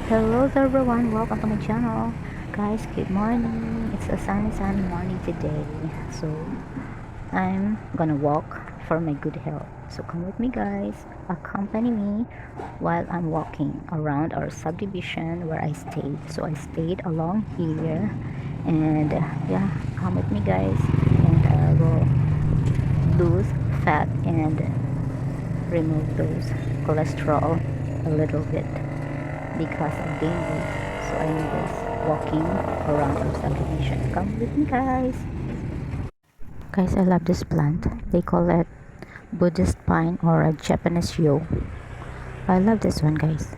Hello there everyone, welcome to my channel. Guys, good morning. It's a sunny morning today. So I'm gonna walk for my good health. So come with me guys. Accompany me while I'm walking around our subdivision where I stayed. So I stayed along here and yeah, come with me guys and I will lose fat and remove those cholesterol a little bit because I gained weight. So I'm just walking around our subdivision. Come with me, guys. Guys, I love this plant. They call it Buddhist pine or a Japanese yew. I love this one, guys.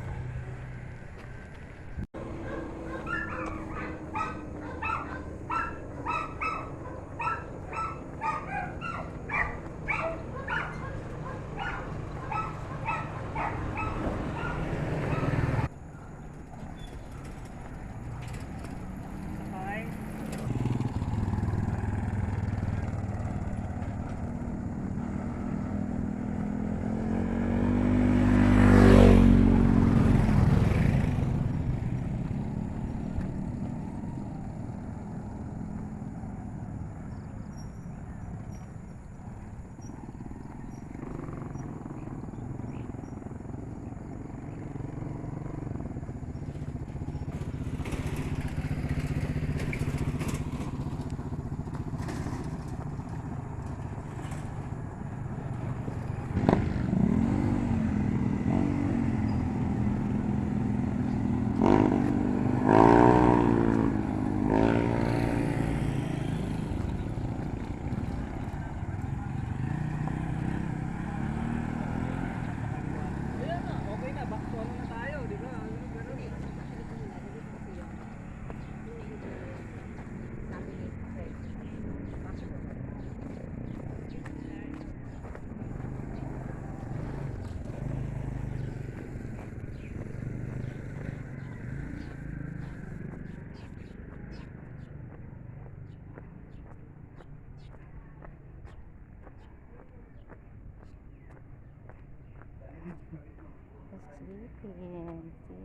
Sleeping, see?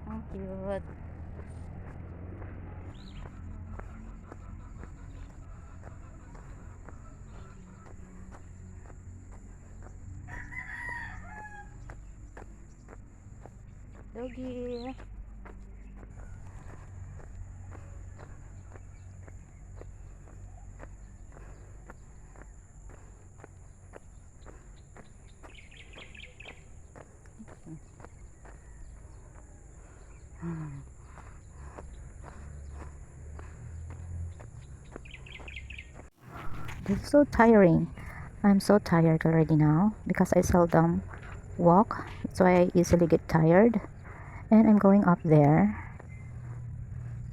How cute. Doggy. This is so tiring. I'm so tired already now because I seldom walk. That's why I easily get tired. And I'm going up there.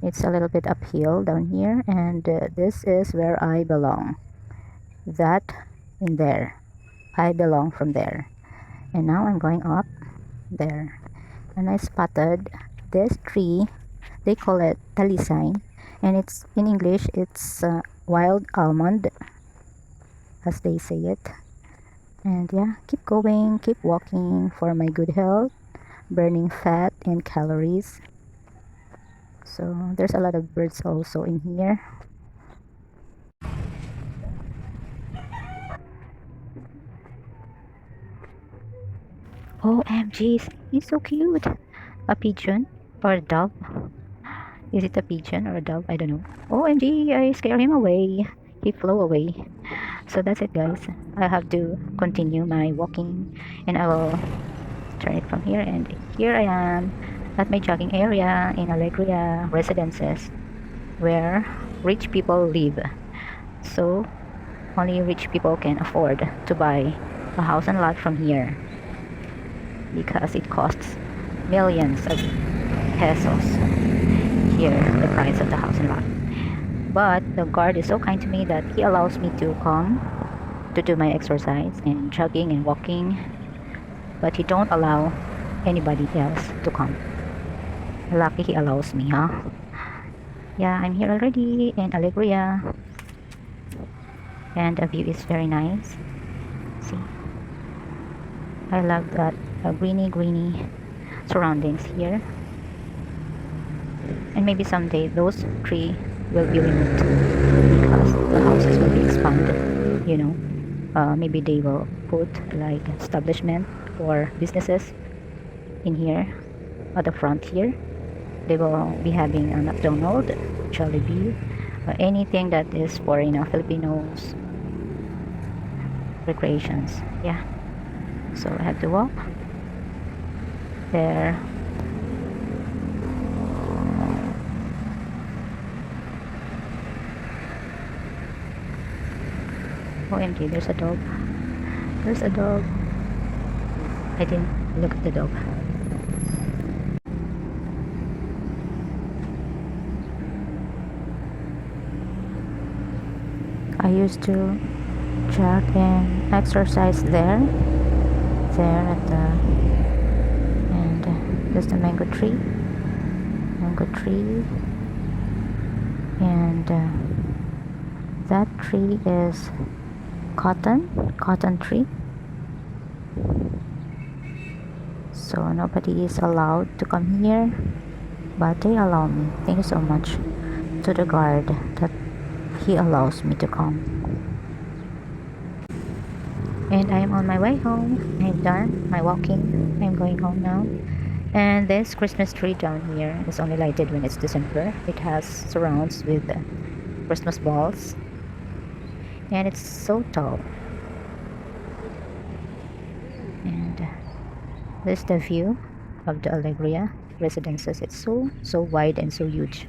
It's a little bit uphill down here, and this is where I belong. That in there. I belong from there. And now I'm going up there. And I spotted this tree. They call it talisay. And it's in English, it's wild almond, as they say it. And yeah, keep going, keep walking for my good health, burning fat and calories. So there's a lot of birds also in here. OMG, he's so cute. A pigeon or a dove? Is it a pigeon or a dove? I don't know. OMG, I scare him away. He flew away. So that's it, guys. I have to continue my walking and I will turn it from here. And here I am at my jogging area in Alegria Residences where rich people live. So only rich people can afford to buy a house and lot from here because it costs millions of pesos here, the price of the house and lot. But the guard is so kind to me that he allows me to come to do my exercise and jogging and walking, but he don't allow anybody else to come. Lucky he allows me, huh? Yeah, I'm here already in Alegria, and the view is very nice. See, I love that greeny surroundings here. And maybe someday those trees will be removed because the houses will be expanded, you know. Maybe they will put like establishment or businesses in here at the front here. They will be having a McDonald's, Jollibee, anything that is for Filipinos recreations. Yeah. So I have to walk there. OMG, there's a dog. There's a dog. I didn't look at the dog. I used to jog and exercise there at the and there's the mango tree, and that tree is cotton tree. So nobody is allowed to come here, but they allow me. Thank you so much to the guard that he allows me to come. And I'm on my way home. I'm done my walking. I'm going home now. And this Christmas tree down here is only lighted when it's December. It has surrounds with Christmas balls, and it's so tall. And this is the view of the Allegria residences. It's so wide and so huge.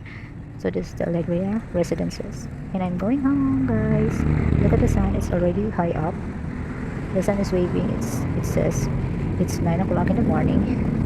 So this is the Allegria residences, and I'm going home, guys. Look at the sun. It's already high up. The sun is waving. It says it's 9 o'clock in the morning.